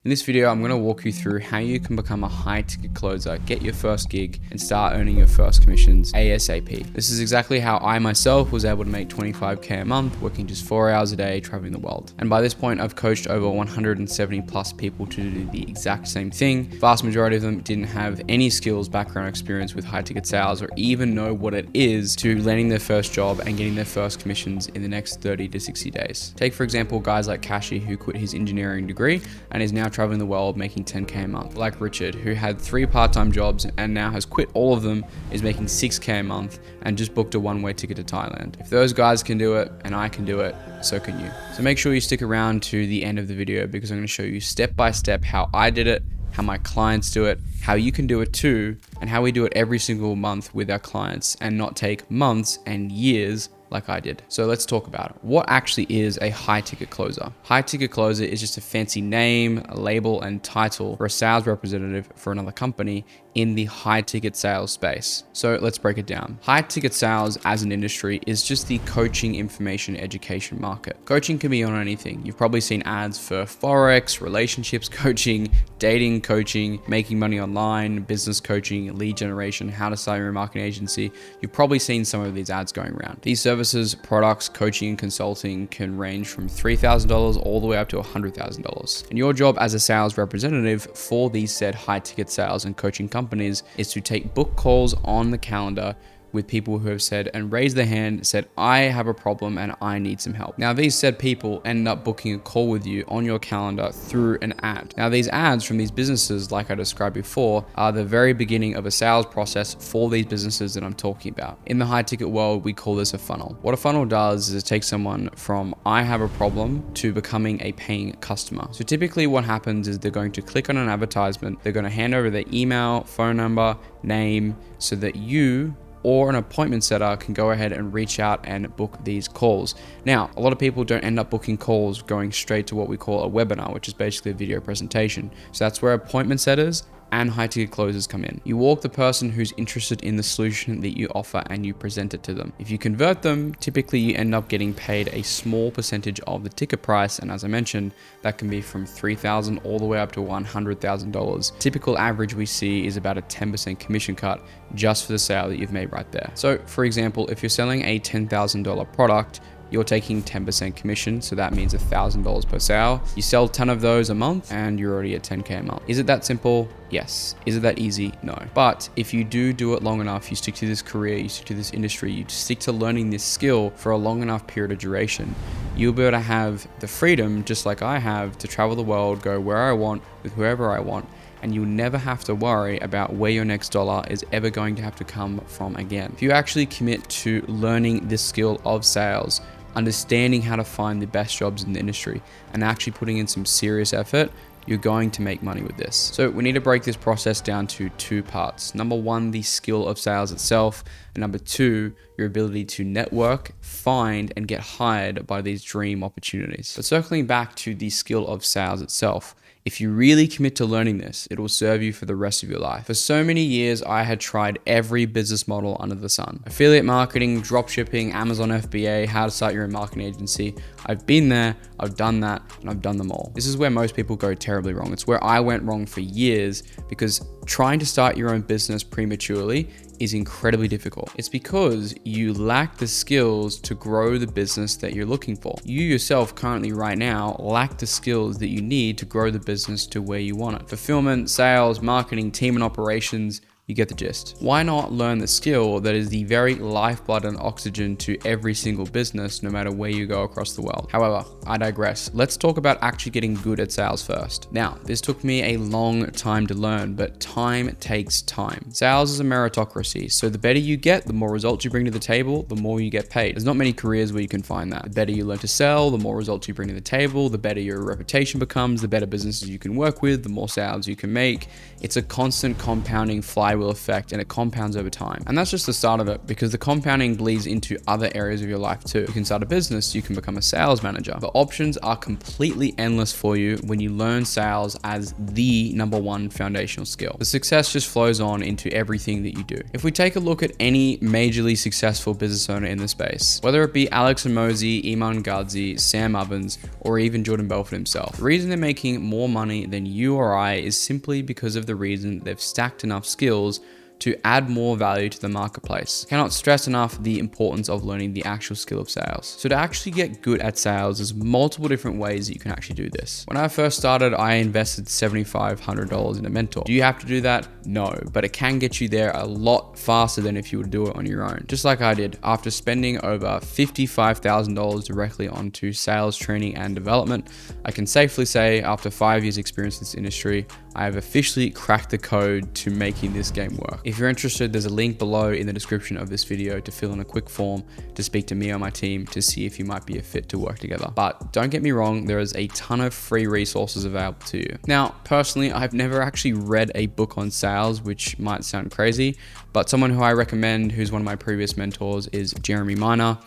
In this video, I'm going to walk you through how you can become a high ticket closer, get your first gig, and start earning your first commissions ASAP. This is exactly how I myself was able to make 25K a month, working just 4 hours a day, traveling the world. And by this point, I've coached over 170 plus people to do the exact same thing. Vast majority of them didn't have any skills, background, experience with high ticket sales, or even know what it is to landing their first job and getting their first commissions in the next 30 to 60 days. Take, for example, guys like Kashi, who quit his engineering degree and is now traveling the world making 10K a month. Like Richard, who had 3 part-time jobs and now has quit all of them, is making 6K a month and just booked a one-way ticket to Thailand. If those guys can do it and I can do it, so can you. So make sure you stick around to the end of the video because I'm going to show you step by step how I did it, how my clients do it, how you can do it too, and how we do it every single month with our clients and not take months and years like I did. So let's talk about it. What actually is a high ticket closer? High ticket closer is just a fancy name, a label, and title for a sales representative for another company in the high ticket sales space. So let's break it down. High ticket sales as an industry is just the coaching, information, education market. Coaching can be on anything. You've probably seen ads for Forex, relationships coaching, dating coaching, making money online, business coaching, lead generation, how to start your own marketing agency. You've probably seen some of these ads going around. These services, products, coaching, and consulting can range from $3,000 all the way up to $100,000. And your job as a sales representative for these said high ticket sales and coaching companies is to take book calls on the calendar with people who have said and raised their hand, said, I have a problem and I need some help. Now, these said people end up booking a call with you on your calendar through an ad. Now, these ads from these businesses, like I described before, are the very beginning of a sales process for these businesses that I'm talking about. In the high ticket world, we call this a funnel. What a funnel does is it takes someone from I have a problem to becoming a paying customer. So typically what happens is they're going to click on an advertisement, they're going to hand over their email, phone number, name, so that you or an appointment setter can go ahead and reach out and book these calls. Now, a lot of people don't end up booking calls going straight to what we call a webinar, which is basically a video presentation. So that's where appointment setters and high ticket closers come in. You walk the person who's interested in the solution that you offer and you present it to them. If you convert them, typically you end up getting paid a small percentage of the ticket price. And as I mentioned, that can be from $3,000 all the way up to $100,000. Typical average we see is about a 10% commission cut just for the sale that you've made right there. So for example, if you're selling a $10,000 product, you're taking 10% commission, so that means $1,000 per sale. You sell 10 of those a month and you're already at 10K a month. Is it that simple? Yes. Is it that easy? No. But if you do it long enough, you stick to this career, you stick to this industry, you stick to learning this skill for a long enough period of duration, you'll be able to have the freedom, just like I have, to travel the world, go where I want, with whoever I want, and you'll never have to worry about where your next dollar is ever going to have to come from again. If you actually commit to learning this skill of sales, understanding how to find the best jobs in the industry, and actually putting in some serious effort, you're going to make money with this. So we need to break this process down to 2 parts. Number 1, the skill of sales itself. And number 2, your ability to network, find, and get hired by these dream opportunities. But circling back to the skill of sales itself, if you really commit to learning this, it will serve you for the rest of your life. For so many years, I had tried every business model under the sun. Affiliate marketing, dropshipping, Amazon FBA, how to start your own marketing agency. I've been there, I've done that, and I've done them all. This is where most people go terribly wrong. It's where I went wrong for years because trying to start your own business prematurely is incredibly difficult. It's because you lack the skills to grow the business that you're looking for. You yourself currently right now lack the skills that you need to grow the business to where you want it. Fulfillment, sales, marketing, team and operations, you get the gist. Why not learn the skill that is the very lifeblood and oxygen to every single business, no matter where you go across the world? However, I digress. Let's talk about actually getting good at sales first. Now, this took me a long time to learn, but time takes time. Sales is a meritocracy, so the better you get, the more results you bring to the table, the more you get paid. There's not many careers where you can find that. The better you learn to sell, the more results you bring to the table, the better your reputation becomes, the better businesses you can work with, the more sales you can make. It's a constant compounding flywheel flywheel effect and it compounds over time. And that's just the start of it, because the compounding bleeds into other areas of your life too. You can start a business, you can become a sales manager. The options are completely endless for you when you learn sales as the number one foundational skill. The success just flows on into everything that you do. If we take a look at any majorly successful business owner in the space, whether it be Alex Hormozi, Iman Gadzhi, Sam Ovens, or even Jordan Belfort himself, the reason they're making more money than you or I is simply because of the reason they've stacked enough skills to add more value to the marketplace. Cannot stress enough the importance of learning the actual skill of sales. So to actually get good at sales, there's multiple different ways that you can actually do this. When I first started, I invested $7,500 in a mentor. Do you have to do that? No, but it can get you there a lot faster than if you would do it on your own. Just like I did. After spending over $55,000 directly onto sales training and development, I can safely say after 5 years experience in this industry, I have officially cracked the code to making this game work. If you're interested, there's a link below in the description of this video to fill in a quick form to speak to me or my team to see if you might be a fit to work together. But don't get me wrong, there is a ton of free resources available to you. Now, personally, I've never actually read a book on sales, which might sound crazy, but someone who I recommend, who's one of my previous mentors, is Jeremy Miner.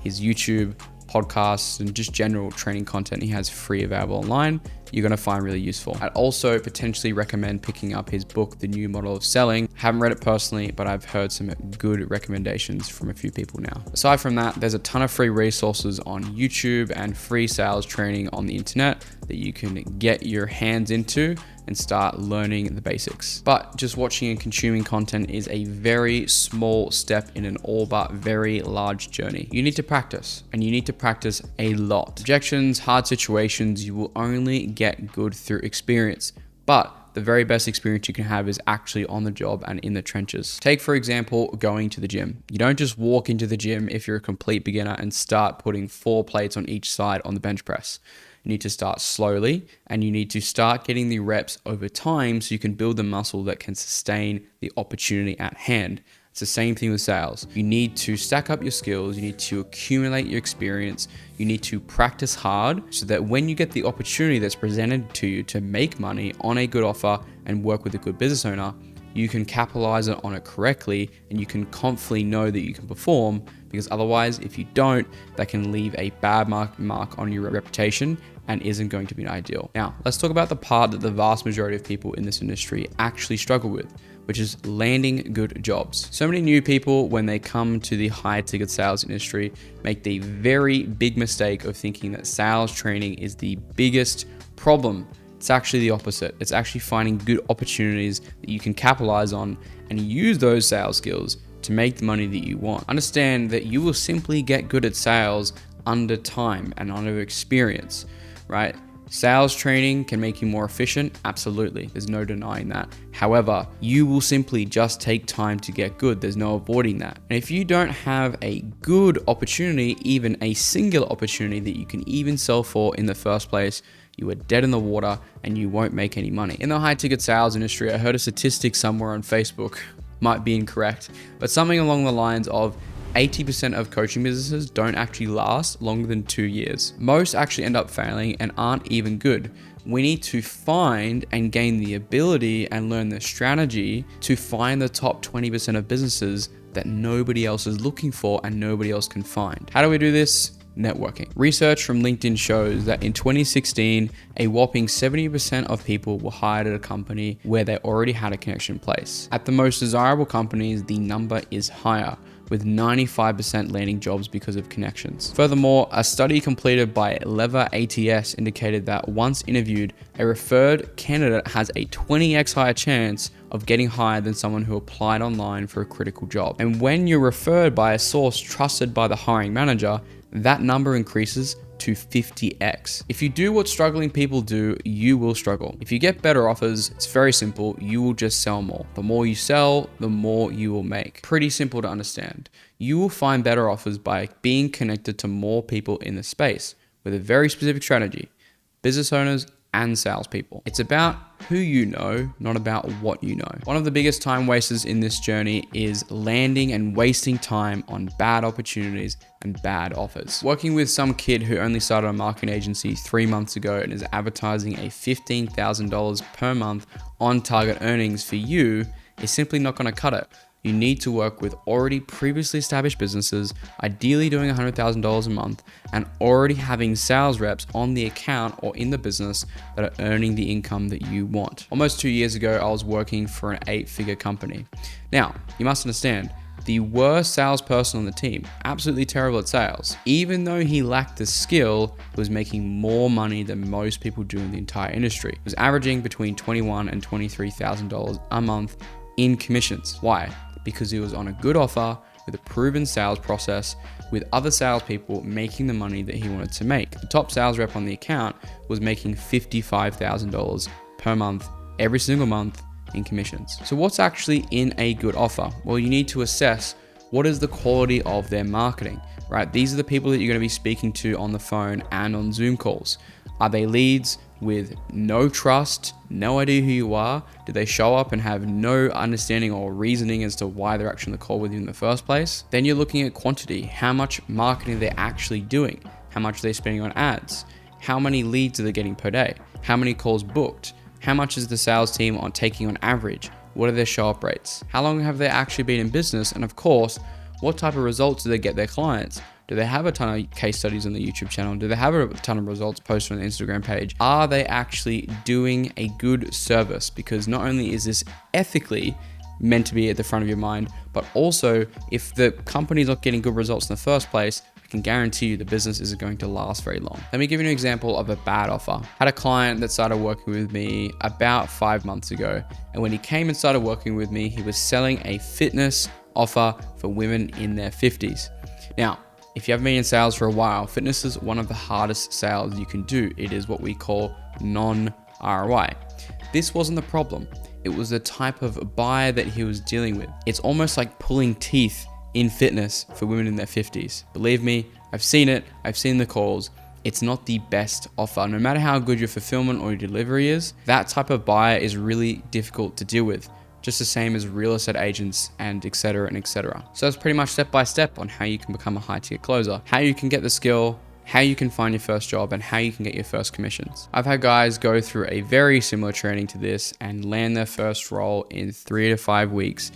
His YouTube, podcasts, and just general training content he has free available online, you're going to find really useful. I'd also potentially recommend picking up his book, The New Model of Selling. Haven't read it personally, but I've heard some good recommendations from a few people now. Aside from that, there's a ton of free resources on YouTube and free sales training on the internet that you can get your hands into and start learning the basics. But just watching and consuming content is a very small step in an all but very large journey. You need to practice, and you need to practice a lot. Objections, hard situations, you will only get good through experience. But the very best experience you can have is actually on the job and in the trenches. Take, for example, going to the gym. You don't just walk into the gym if you're a complete beginner and start putting 4 plates on each side on the bench press. You need to start slowly, and you need to start getting the reps over time so you can build the muscle that can sustain the opportunity at hand. It's the same thing with sales. You need to stack up your skills, you need to accumulate your experience, you need to practice hard so that when you get the opportunity that's presented to you to make money on a good offer and work with a good business owner, you can capitalize on it correctly, and you can confidently know that you can perform, because otherwise, if you don't, that can leave a bad mark on your reputation and isn't going to be ideal. Now, let's talk about the part that the vast majority of people in this industry actually struggle with, which is landing good jobs. So many new people, when they come to the high ticket sales industry, make the very big mistake of thinking that sales training is the biggest problem. It's actually the opposite. It's actually finding good opportunities that you can capitalize on and use those sales skills to make the money that you want. Understand that you will simply get good at sales under time and under experience, right? Sales training can make you more efficient. Absolutely. There's no denying that. However, you will simply just take time to get good. There's no avoiding that. And if you don't have a good opportunity, even a singular opportunity that you can even sell for in the first place, you are dead in the water and you won't make any money. In the high ticket sales industry, I heard a statistic somewhere on Facebook, might be incorrect, but something along the lines of 80% of coaching businesses don't actually last longer than 2 years. Most actually end up failing and aren't even good. We need to find and gain the ability and learn the strategy to find the top 20% of businesses that nobody else is looking for and nobody else can find. How do we do this? Networking. Research from LinkedIn shows that in 2016, a whopping 70% of people were hired at a company where they already had a connection in place. At the most desirable companies, the number is higher, with 95% landing jobs because of connections. Furthermore, a study completed by Lever ATS indicated that once interviewed, a referred candidate has a 20x higher chance of getting hired than someone who applied online for a critical job. And when you're referred by a source trusted by the hiring manager, that number increases to 50x. If you do what struggling people do, you will struggle. If you get better offers, it's very simple. You will just sell more. The more you sell, the more you will make. Pretty simple to understand. You will find better offers by being connected to more people in the space with a very specific strategy. Business owners and salespeople. It's about who you know, not about what you know. One of the biggest time wasters in this journey is landing and wasting time on bad opportunities and bad offers. Working with some kid who only started a marketing agency 3 months ago and is advertising a $15,000 per month on target earnings for you is simply not going to cut it. You need to work with already previously established businesses, ideally doing $100,000 a month, and already having sales reps on the account or in the business that are earning the income that you want. Almost 2 years ago, I was working for an 8-figure company. Now, you must understand, the worst salesperson on the team, absolutely terrible at sales. Even though he lacked the skill, he was making more money than most people do in the entire industry. He was averaging between $21,000 and $23,000 a month in commissions. Why? Because he was on a good offer with a proven sales process with other salespeople making the money that he wanted to make. The top sales rep on the account was making $55,000 per month, every single month in commissions. So what's actually in a good offer? Well, you need to assess what is the quality of their marketing, right? These are the people that you're going to be speaking to on the phone and on Zoom calls. Are they leads with no trust, no idea who you are? Do they show up and have no understanding or reasoning as to why they're actually on the call with you in the first place? Then you're looking at quantity. How much marketing they're actually doing? How much are they spending on ads? How many leads are they getting per day? How many calls booked? How much is the sales team on taking on average? What are their show-up rates? How long have they actually been in business? And of course, what type of results do they get their clients? Do they have a ton of case studies on the YouTube channel? Do they have a ton of results posted on the Instagram page? Are they actually doing a good service? Because not only is this ethically meant to be at the front of your mind, but also if the company's not getting good results in the first place, I can guarantee you the business isn't going to last very long. Let me give you an example of a bad offer. I had a client that started working with me about 5 months ago. And when he came and started working with me, he was selling a fitness offer for women in their 50s. Now, if you haven't been in sales for a while, fitness is one of the hardest sales you can do. It is what we call non-ROI. This wasn't the problem. It was the type of buyer that he was dealing with. It's almost like pulling teeth in fitness for women in their 50s. Believe me, I've seen it. I've seen the calls. It's not the best offer. No matter how good your fulfillment or your delivery is, that type of buyer is really difficult to deal with. Just the same as real estate agents and et cetera and et cetera. So it's pretty much step by step on how you can become a high ticket closer, how you can get the skill, how you can find your first job, and how you can get your first commissions. I've had guys go through a very similar training to this and land their first role in 3 to 5 weeks,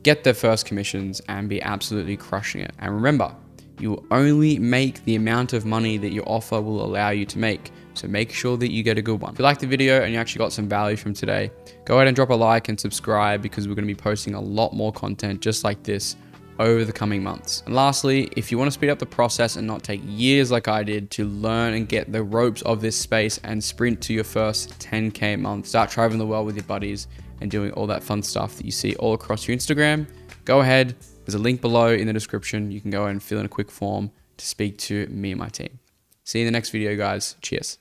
get their first commissions, and be absolutely crushing it. And remember, you will only make the amount of money that your offer will allow you to make. So make sure that you get a good one. If you liked the video and you actually got some value from today, go ahead and drop a like and subscribe, because we're going to be posting a lot more content just like this over the coming months. And lastly, if you want to speed up the process and not take years like I did to learn and get the ropes of this space and sprint to your first 10K a month, start traveling the world with your buddies and doing all that fun stuff that you see all across your Instagram, go ahead. There's a link below in the description. You can go ahead and fill in a quick form to speak to me and my team. See you in the next video, guys. Cheers.